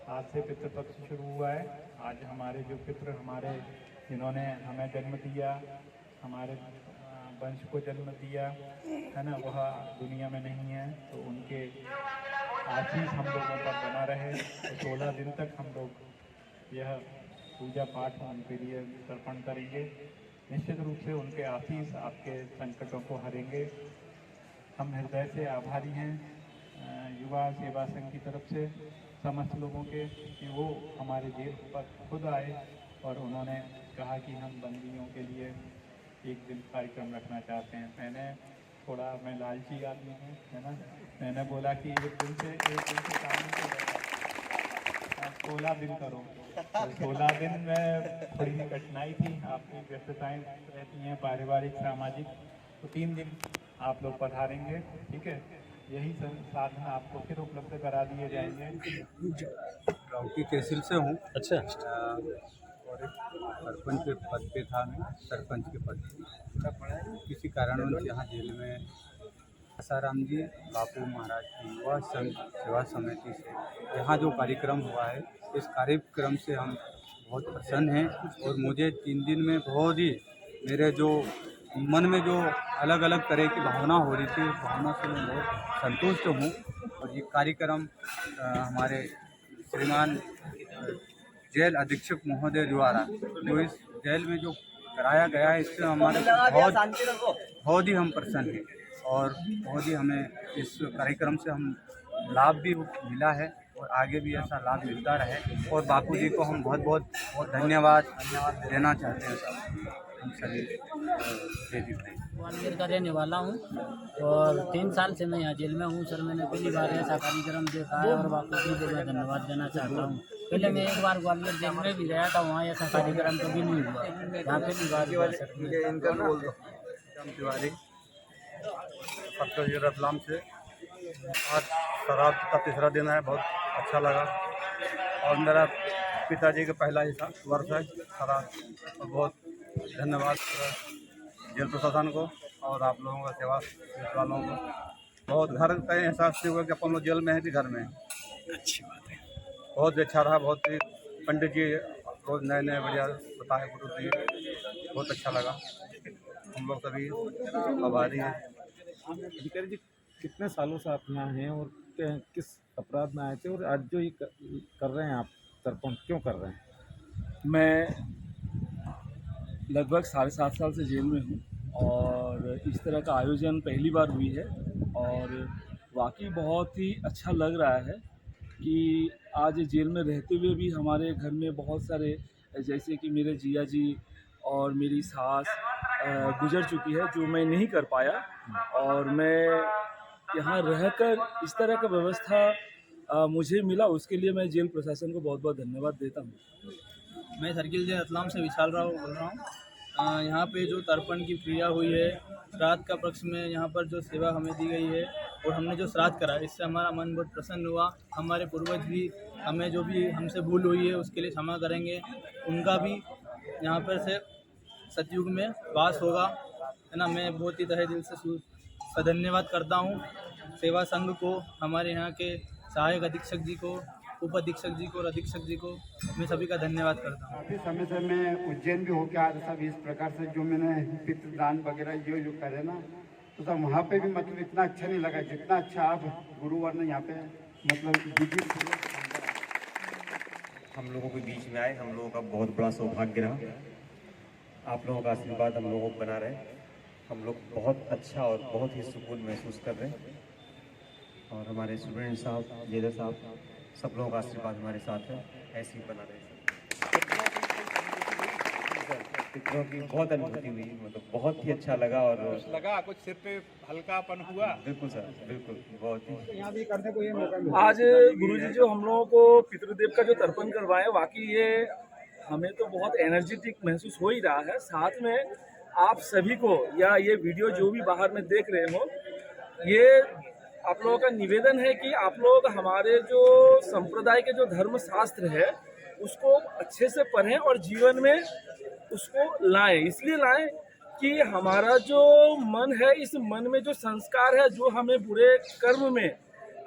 आज से पितृपक्ष शुरू हुआ है। आज हमारे जो पितृ हमारे जिन्होंने हमें जन्म दिया, हमारे वंश को जन्म दिया है ना, वह दुनिया में नहीं है, तो उनके आशीष हम लोगों पर बना रहे। तो 16 दिन तक हम लोग यह पूजा पाठ उनके लिए तर्पण करेंगे। निश्चित रूप से उनके आशीष आपके संकटों को हरेंगे। हम हृदय से आभारी हैं युवा सेवा संघ की तरफ से समस्त लोगों के, कि वो हमारे जेल पर खुद आए और उन्होंने कहा कि हम बंदियों के लिए एक दिन कार्यक्रम रखना चाहते हैं। मैं लालची आदमी हूँ, है ना, मैंने बोला कि एक दिन से काम नहीं करेगा, 16 दिन करो। तो 16 दिन में थोड़ी सी कठिनाई थी, आपकी व्यस्तताएं रहती हैं पारिवारिक सामाजिक, तो 3 दिन आप लोग पधारेंगे, ठीक है। यही साधन आपको फिर उपलब्ध करा दिए जाएंगे। गाँव की तहसील से हूँ। अच्छा। और एक सरपंच के पद पे था, मैं सरपंच के पद पे किसी कारणवश यहाँ जेल में आसाराम जी बापू महाराज की युवा संघ सेवा समिति से यहाँ जो कार्यक्रम हुआ है, इस कार्यक्रम से हम बहुत प्रसन्न हैं। और मुझे 3 दिन में बहुत ही मेरे जो मन में जो अलग अलग तरह की भावना हो रही थी, उस भावना से मैं बहुत संतुष्ट हूँ। और ये कार्यक्रम हमारे श्रीमान जेल अधीक्षक महोदय द्वारा जो इस जेल में जो कराया गया है, इससे हमारे बहुत ही हम प्रसन्न हैं। और बहुत ही हमें इस कार्यक्रम से हम लाभ भी मिला है और आगे भी ऐसा लाभ मिलता रहे। और बापू जी को हम बहुत बहुत धन्यवाद देना चाहते हैं सब हम सभी ग्वालियर का रहने वाला हूँ और 3 साल से मैं यहाँ जेल में हूँ। सर, मैंने पहली बार ऐसा कार्यक्रम देखा है और बापू जी को मैं धन्यवाद देना चाहता हूँ। पहले मैं एक बार ग्वालियर जेल में भी गया था, वहाँ ऐसा कार्यक्रम कभी नहीं हुआ, यहाँ पहली बार हुआ सर। तिवारी रतलाम से। आज शराब का तीसरा दिन है, बहुत अच्छा लगा। और मेरा पिताजी का पहला ही वर्ष है शराब। और बहुत धन्यवाद जेल प्रशासन को और आप लोगों का सेवा वालों को। बहुत घर का एहसास हुआ कि अपन लोग जेल में है कि घर में है। अच्छी बात है। बहुत अच्छा रहा। बहुत ही पंडित जी रोज नए नए बढ़िया बताए, गुरु जी, बहुत अच्छा लगा। हम लोग सभी आभारी हैं। अधिकारी जी, कितने सालों से आप यहाँ हैं और किस अपराध में आए थे, और आज जो ये कर रहे हैं आप तर्पण क्यों कर रहे हैं? मैं लगभग 7.5 साल से जेल में हूँ और इस तरह का आयोजन पहली बार हुई है और वाकई बहुत ही अच्छा लग रहा है कि आज जेल में रहते हुए भी हमारे घर में बहुत सारे, जैसे कि मेरे जिया जी और मेरी सास गुजर चुकी है, जो मैं नहीं कर पाया। और मैं यहाँ रहकर इस तरह का व्यवस्था मुझे मिला, उसके लिए मैं जेल प्रशासन को बहुत बहुत धन्यवाद देता हूँ। मैं सर्किल जेल रतलाम से विशाल राव बोल रहा हूँ। यहाँ पे जो तर्पण की क्रिया हुई है, श्राद्ध का पक्ष में यहाँ पर जो सेवा हमें दी गई है और हमने जो श्राद्ध करा, इससे हमारा मन बहुत प्रसन्न हुआ। हमारे पूर्वज भी हमें जो भी हमसे भूल हुई है उसके लिए क्षमा करेंगे। उनका भी यहाँ पर से सतयुग में वास होगा, है ना। मैं बहुत ही तहे दिल से धन्यवाद करता हूँ सेवा संघ को, हमारे यहाँ के सहायक अधीक्षक जी को, उप अधीक्षक जी को और अधीक्षक जी को। मैं सभी का धन्यवाद करता हूँ। काफ़ी समय से मैं उज्जैन भी होकर आ रहा था। इस प्रकार से जो मैंने पितृदान वगैरह जो करे ना, तो सब वहाँ पे भी मतलब इतना अच्छा नहीं लगा जितना अच्छा आप गुरुवार ने यहाँ पे मतलब हम लोगों के बीच में आए। हम लोगों का बहुत बड़ा सौभाग्य रहा। आप लोगों का आशीर्वाद हम लोगों को बना रहे। हम लोग बहुत अच्छा और बहुत ही सुकून महसूस कर रहे हैं। और हमारे स्टूडेंट साहब, जेलर साहब, सब लोगों का आशीर्वाद हमारे साथ है, ऐसे ही बना रहे। पितरों की बहुत अनुभूति हुई, मतलब बहुत ही अच्छा लगा। और लगा कुछ सिर पे हल्कापन हुआ। बिल्कुल सर, बिल्कुल। बहुत ही यहाँ भी करने को ये मौका मिला। आज गुरुजी जो हम लोगों को पितृदेव का जो तर्पण करवाए, वाकई ये हमें तो बहुत एनर्जेटिक महसूस हो ही रहा है। साथ में आप सभी को, या ये वीडियो जो भी बाहर में देख रहे हो, ये आप लोगों का निवेदन है कि आप लोग हमारे जो संप्रदाय के जो धर्म शास्त्र है उसको अच्छे से पढ़ें और जीवन में उसको लाएं। इसलिए लाएं कि हमारा जो मन है, इस मन में जो संस्कार है, जो हमें बुरे कर्म में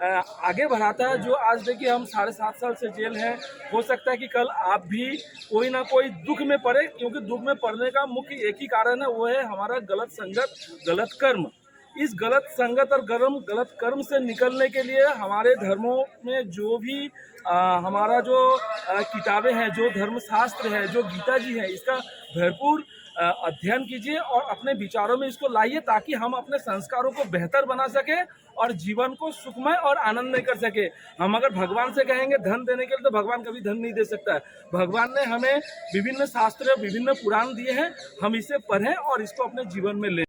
आगे बढ़ाता है। जो आज देखिए हम 7.5 साल से जेल हैं, हो सकता है कि कल आप भी कोई ना कोई दुख में पड़े, क्योंकि दुख में पड़ने का मुख्य एक ही कारण है, वो है हमारा गलत संगत, गलत कर्म। इस गलत संगत और गलत कर्म से निकलने के लिए हमारे धर्मों में जो भी हमारा जो किताबें हैं, जो धर्मशास्त्र है, जो गीता जी है, इसका भरपूर अध्ययन कीजिए और अपने विचारों में इसको लाइए, ताकि हम अपने संस्कारों को बेहतर बना सके और जीवन को सुखमय और आनंदमय कर सके। हम अगर भगवान से कहेंगे धन देने के लिए, तो भगवान कभी धन नहीं दे सकता है। भगवान ने हमें विभिन्न शास्त्र, विभिन्न पुराण दिए हैं, हम इसे पढ़ें और इसको अपने जीवन में लें।